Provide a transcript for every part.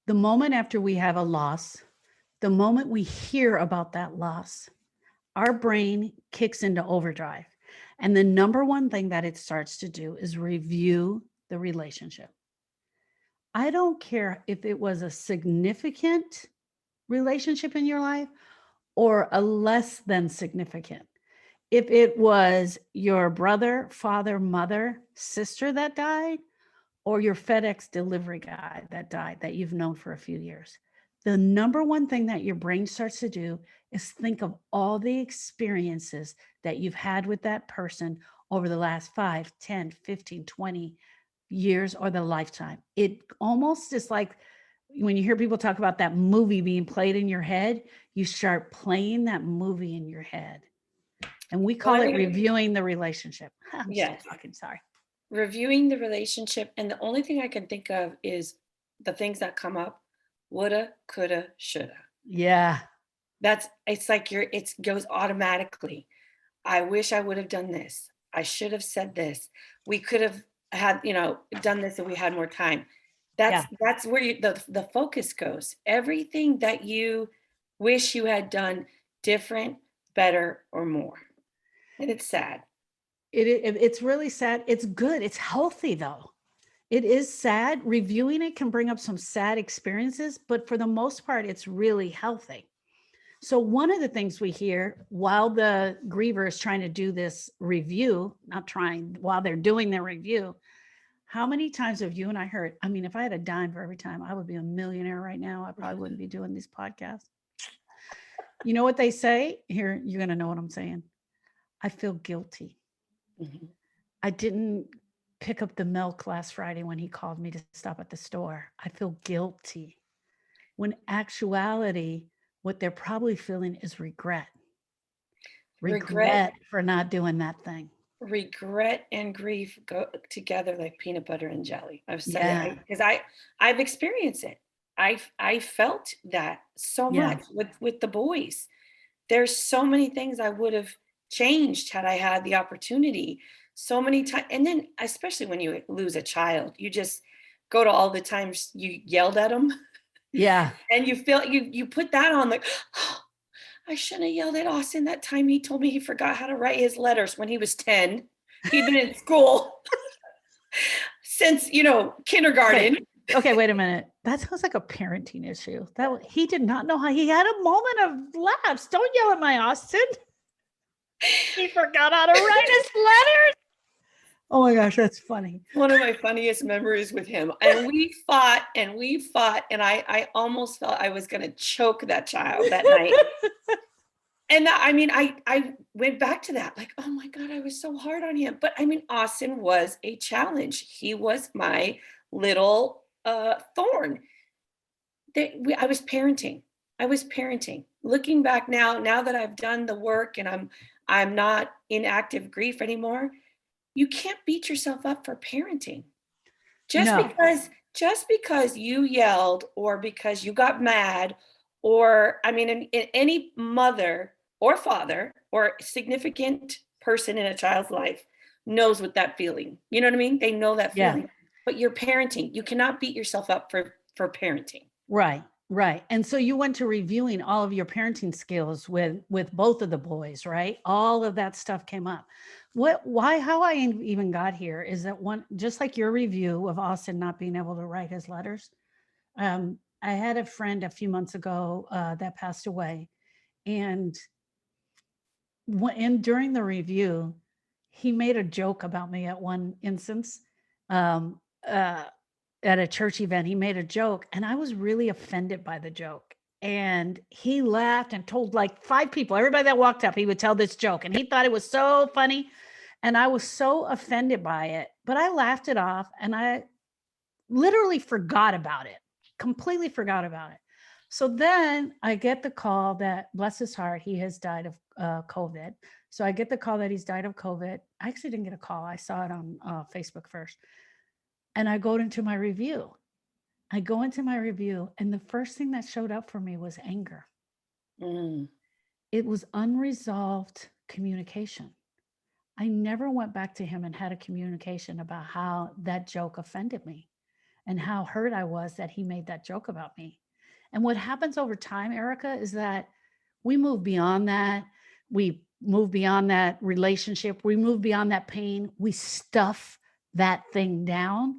The moment after we have a loss, the moment we hear about that loss, our brain kicks into overdrive. And the number one thing that it starts to do is review the relationship. I don't care if it was a significant relationship in your life or a less than significant. If it was your brother, father, mother, sister that died, or your FedEx delivery guy that died that you've known for a few years. The number one thing that your brain starts to do is think of all the experiences that you've had with that person over the last 5, 10, 15, 20 years or the lifetime. It almost is like when you hear people talk about that movie being played in your head, you start playing that movie in your head. And we Well, call it reviewing the relationship. I'm still yes, talking, sorry. reviewing the relationship. And the only thing I can think of is the things that come up: woulda, coulda, shoulda. Yeah. It's like it goes automatically. I wish I would have done this. I should have said this. We could have had, done this if we had more time. Yeah. That's where the focus goes. Everything that you wish you had done different, better, or more. And it's sad. It's really sad. It's good. It's healthy though. It is sad. Reviewing it can bring up some sad experiences, but for the most part, it's really healthy. So one of the things we hear while the griever is trying to do this review, not trying, while they're doing their review, how many times have you and I heard? I mean, if I had a dime for every time, I would be a millionaire right now. I probably wouldn't be doing these podcasts. You know what they say? Here, you're going to know what I'm saying. I feel guilty. Mhm. I didn't pick up the milk last Friday when he called me to stop at the store. I feel guilty. When actuality, what they're probably feeling is regret. Regret, Regret for not doing that thing. regret and grief go together like peanut butter and jelly. I've said it Yeah. because I've experienced it. I felt that so Yeah. much with the boys. There's so many things I would have changed had I had the opportunity. So many times, and then especially when you lose a child, you just go to all the times you yelled at them, Yeah. and you feel you put that on like, oh, I shouldn't have yelled at Austin that time he told me he forgot how to write his letters when he was 10. He'd been in school since, Okay. kindergarten. Okay, wait a minute. That sounds like a parenting issue. He did not know how he had a moment of lapse. Don't yell at my Austin. He forgot how to write his letters. Oh my gosh, that's funny. One of my funniest memories with him. And we fought and we fought, and I almost felt I was going to choke that child that night. And I mean, I went back to that, like, oh my God, I was so hard on him. But I mean, Austin was a challenge. He was my little thorn. I was parenting. I was parenting. Looking back now that I've done the work and I'm not in active grief anymore, you can't beat yourself up for parenting. Just No. because just because you yelled or because you got mad, or I mean, in any mother or father or significant person in a child's life knows what that feeling. You know what I mean? They know that Yeah. feeling. But you're parenting. You cannot beat yourself up for parenting. Right, right. And so you went to reviewing all of your parenting skills with both of the boys, right? All of that stuff came up. How I even got here is that one, just like your review of Austin not being able to write his letters. I had a friend a few months ago that passed away, and during the review, he made a joke about me at one instance. Um, uh, at a church event, he made a joke, and I was really offended by the joke. And he laughed and told like 5 people, everybody that walked up, he would tell this joke, and he thought it was so funny. And I was so offended by it, but I laughed it off and I literally forgot about it, completely forgot about it. So then I get the call that, bless his heart, he has died of COVID. So I get the call that he's died of COVID. I actually didn't get a call. I saw it on Facebook first. And I go into my review. I go into my review, and the first thing that showed up for me was anger. Mm. It was unresolved communication. I never went back to him and had a communication about how that joke offended me. and how hurt I was that he made that joke about me. And what happens over time, Erica, is that we move beyond that. We move beyond that relationship. We move beyond that pain. We stuff that thing down.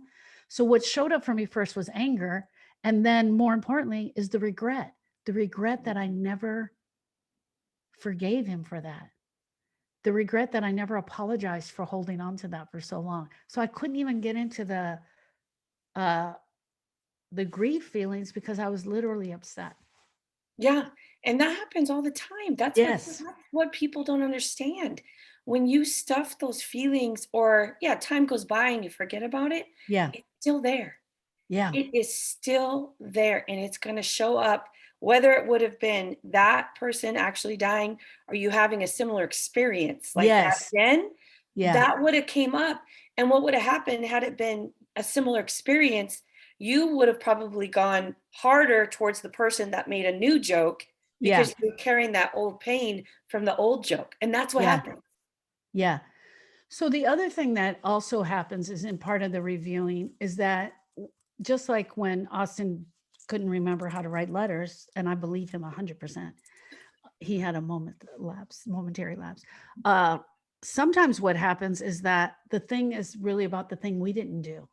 So what showed up for me first was anger. And then more importantly is the regret that I never forgave him for that. The regret that I never apologized for holding on to that for so long. So I couldn't even get into uh the grief feelings because I was literally upset. Yeah, and that happens all the time. Yes. That's what people don't understand. When you stuff those feelings or yeah, time goes by and you forget about it, Yeah. it's still there. Yeah. It is still there and it's going to show up whether it would have been that person actually dying or you having a similar experience like that Yes. again, Yeah. that would have came up. And what would have happened had it been a similar experience, you would have probably gone harder towards the person that made a new joke Yeah. because you're carrying that old pain from the old joke. And that's what Yeah. happened. Yeah. So the other thing that also happens is in part of the reviewing is that just like when Austin couldn't remember how to write letters, and I believe him 100%, he had a momentary lapse. Sometimes what happens is that the thing is really about the thing we didn't do.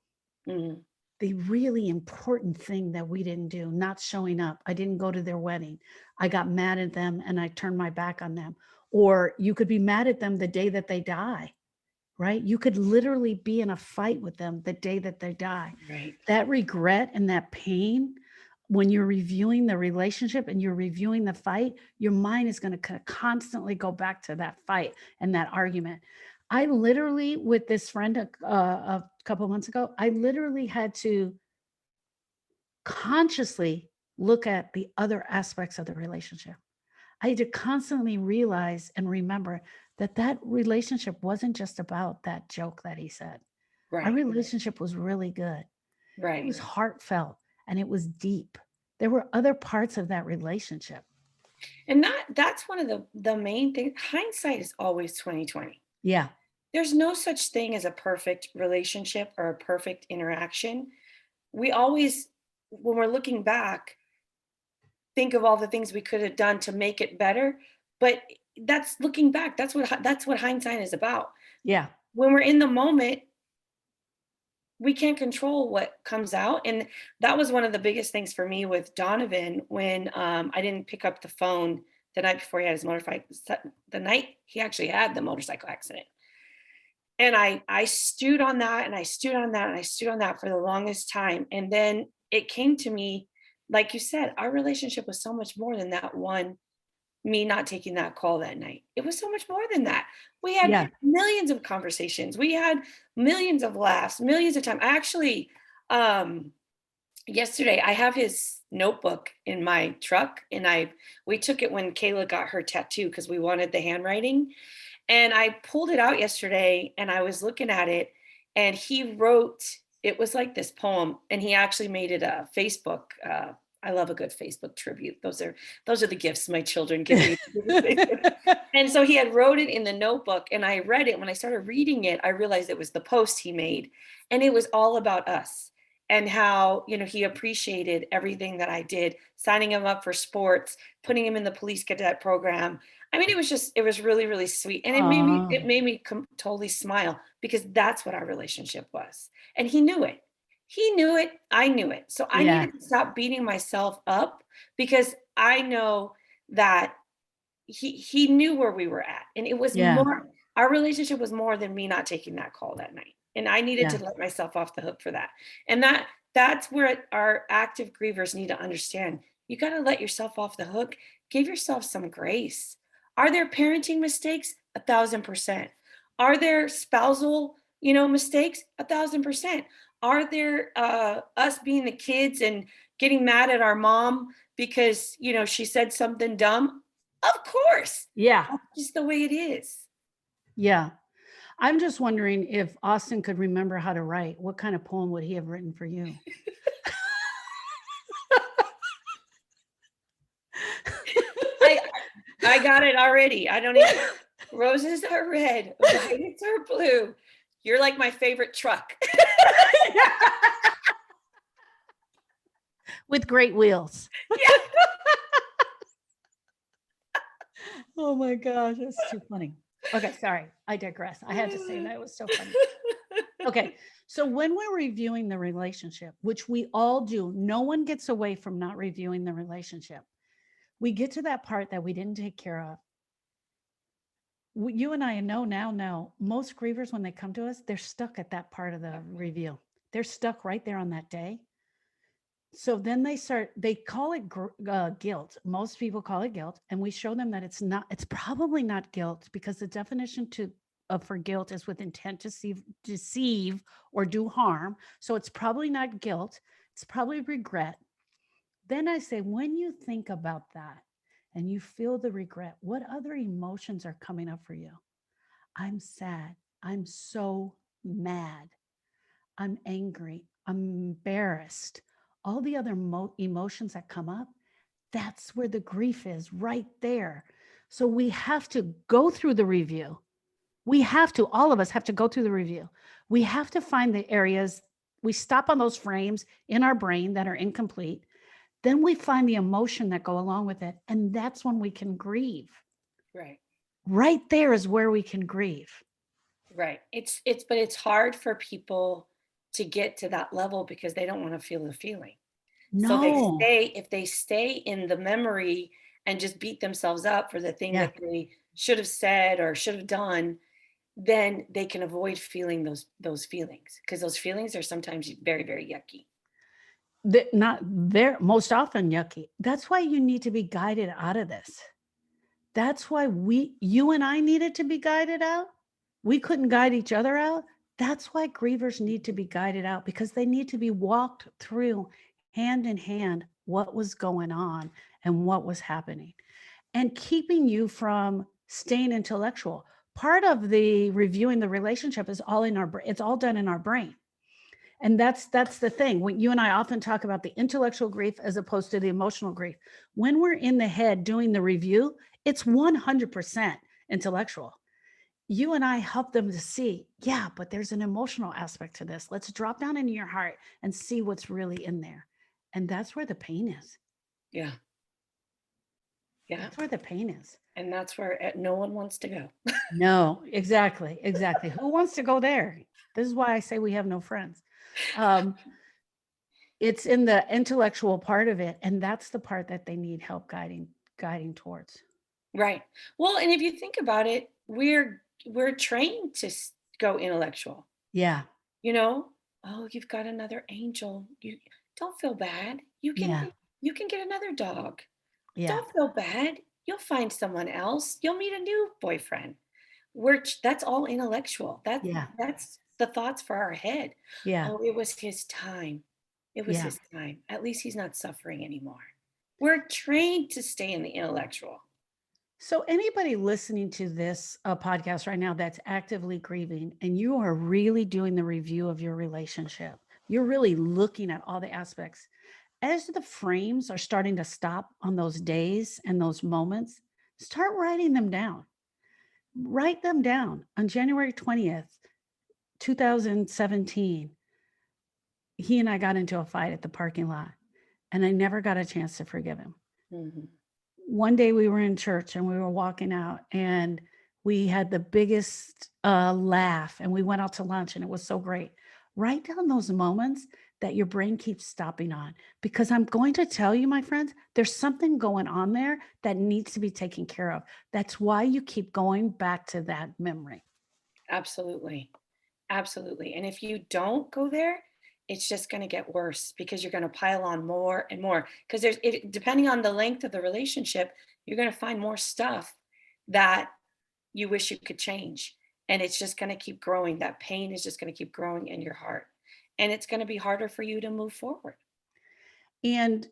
Mhm. The really important thing that we didn't do, not showing up. I didn't go to their wedding. I got mad at them and I turned my back on them. Or you could be mad at them the day that they die, right? You could literally be in a fight with them the day that they die. Right. That regret and that pain, when you're reviewing the relationship and you're reviewing the fight, your mind is going to constantly go back to that fight and that argument. I literally, with this friend a couple months ago, I literally had to consciously look at the other aspects of the relationship. I had to constantly realize and remember that that relationship wasn't just about that joke that he said. Our Right. relationship was really good. It Right. was heartfelt and it was deep. There were other parts of that relationship. And that's one of the main things. Hindsight is always 2020. Yeah. There's no such thing as a perfect relationship or a perfect interaction. We always, when we're looking back, think of all the things we could have done to make it better. But that's looking back. That's what hindsight is about. Yeah. When we're in the moment, we can't control what comes out. And that was one of the biggest things for me with Donovan when I didn't pick up the phone the night before he had his motorcycle, the night he actually had the motorcycle accident. And I stewed on that and I stewed on that and I stewed on that for the longest time. And then it came to me, like you said, our relationship was so much more than that one, me not taking that call that night. It was so much more than that. We had Yeah. millions of conversations. We had millions of laughs, millions of time. I actually yesterday I have his notebook in my truck and we took it when Kayla got her tattoo because we wanted the handwriting. And I pulled it out yesterday and I was looking at it and he wrote, it was like this poem and he actually made it a Facebook. I love a good Facebook tribute. Those are the gifts my children give me. And so he had wrote it in the notebook and I read it. When I started reading it, I realized it was the post he made and it was all about us and how, he appreciated everything that I did, signing him up for sports, putting him in the police cadet program. I mean, it was really, really sweet. And Aw. it made me totally smile because that's what our relationship was. And he knew it. He knew it. I knew it. So I Yeah. needed to stop beating myself up because I know that he knew where we were at. And it was Yeah. more, our relationship was more than me not taking that call that night. And I needed Yeah. to let myself off the hook for that. And that's where our active grievers need to understand. You got to let yourself off the hook. Give yourself some grace. Are there parenting mistakes? 1,000%. Are there spousal, mistakes? 1,000%. Are there us being the kids and getting mad at our mom because she said something dumb? Of course. Yeah. That's just the way it is. Yeah. I'm just wondering if Austin could remember how to write, what kind of poem would he have written for you? I I got it already. I don't even. Roses are red, violets are blue. You're like my favorite truck. with great wheels. Yeah. Oh my gosh, that's too funny. Okay, sorry. I digress. I had to say that. It was so funny. Okay. So when we're reviewing the relationship, which we all do, no one gets away from not reviewing the relationship. We get to that part that we didn't take care of. You and I know most grievers, when they come to us, they're stuck at that part of the review. They're stuck right there on that day. So then they call it guilt. Most people call it guilt. And we show them that it's probably not guilt, because the definition for guilt is with intent to deceive or do harm. So it's probably not guilt. It's probably regret. Then I say, when you think about that and you feel the regret, what other emotions are coming up for you? I'm sad. I'm so mad. I'm angry. I'm embarrassed. All the other emotions that come up, that's where the grief is, right there. So we have to go through the review. All of us have to go through the review. We have to find the areas, we stop on those frames in our brain that are incomplete. Then we find the emotion that go along with it. And that's when we can grieve. Right. Right there is where we can grieve. Right. But it's hard for people to get to that level because they don't want to feel the feeling. So No. if they stay in the memory and just beat themselves up for the thing Yeah. that they should have said or should have done, then they can avoid feeling those feelings, because those feelings are sometimes very, very yucky. Not very, most often yucky. That's why you need to be guided out of this. That's why you and I needed to be guided out. We couldn't guide each other out. That's why grievers need to be guided out, because they need to be walked through hand in hand what was going on and what was happening, and keeping you from staying intellectual. Part of the reviewing the relationship is all in it's all done in our brain. And that's the thing. When you and I often talk about the intellectual grief as opposed to the emotional grief. When we're in the head doing the review, it's 100% intellectual. You and I help them to see, yeah, but there's an emotional aspect to this. Let's drop down into your heart and see what's really in there. And that's where the pain is. Yeah. Yeah. That's where the pain is. And that's where no one wants to go. No, exactly. Who wants to go there? This is why I say we have no friends. It's in the intellectual part of it, and that's the part that they need help guiding towards. Right. Well, and if you think about it, we're trained to go intellectual. Yeah. You know, oh, you've got another angel. You don't feel bad. Yeah. You can get another dog. Yeah. Don't feel bad. You'll find someone else. You'll meet a new boyfriend. That's all intellectual. Yeah. That's the thoughts for our head. Yeah. Oh, it was his time. It was Yeah. his time. At least he's not suffering anymore. We're trained to stay in the intellectual. So anybody listening to this podcast right now that's actively grieving, and you are really doing the review of your relationship, you're really looking at all the aspects. As the frames are starting to stop on those days and those moments, start writing them down. Write them down. On January 20th, 2017, he and I got into a fight at the parking lot, and I never got a chance to forgive him. Mhm. One day we were in church and we were walking out, and we had the biggest laugh, and we went out to lunch, and it was so great. Write down those moments that your brain keeps stopping on, because I'm going to tell you, my friends, there's something going on there that needs to be taken care of. That's why you keep going back to that memory. Absolutely. Absolutely. And if you don't go there, it's just going to get worse, because you're going to pile on more and more, because depending on the length of the relationship, you're going to find more stuff that you wish you could change. And it's just going to keep growing. That pain is just going to keep growing in your heart. And it's going to be harder for you to move forward. And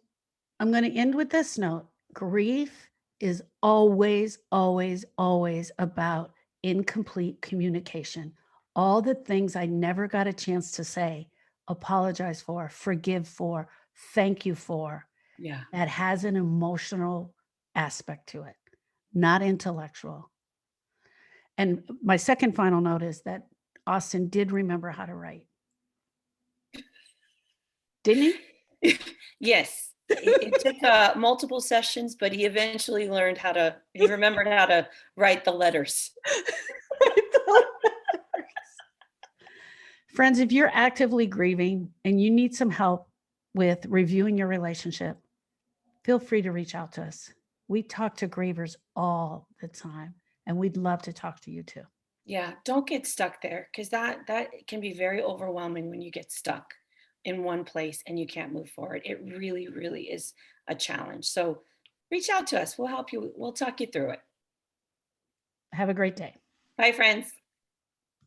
I'm going to end with this note. Grief is always, always, always about incomplete communication. All the things I never got a chance to say, apologize for, forgive for, thank you for. Yeah. That has an emotional aspect to it, not intellectual. And my second final note is that Austin did remember how to write. Didn't he? Yes. it took multiple sessions, but he eventually he remembered how to write the letters. Friends, if you're actively grieving and you need some help with reviewing your relationship, feel free to reach out to us. We talk to grievers all the time, and we'd love to talk to you too. Yeah, don't get stuck there because that can be very overwhelming when you get stuck in one place and you can't move forward. It really, really is a challenge. So reach out to us. We'll help you. We'll talk you through it. Have a great day. Bye, friends.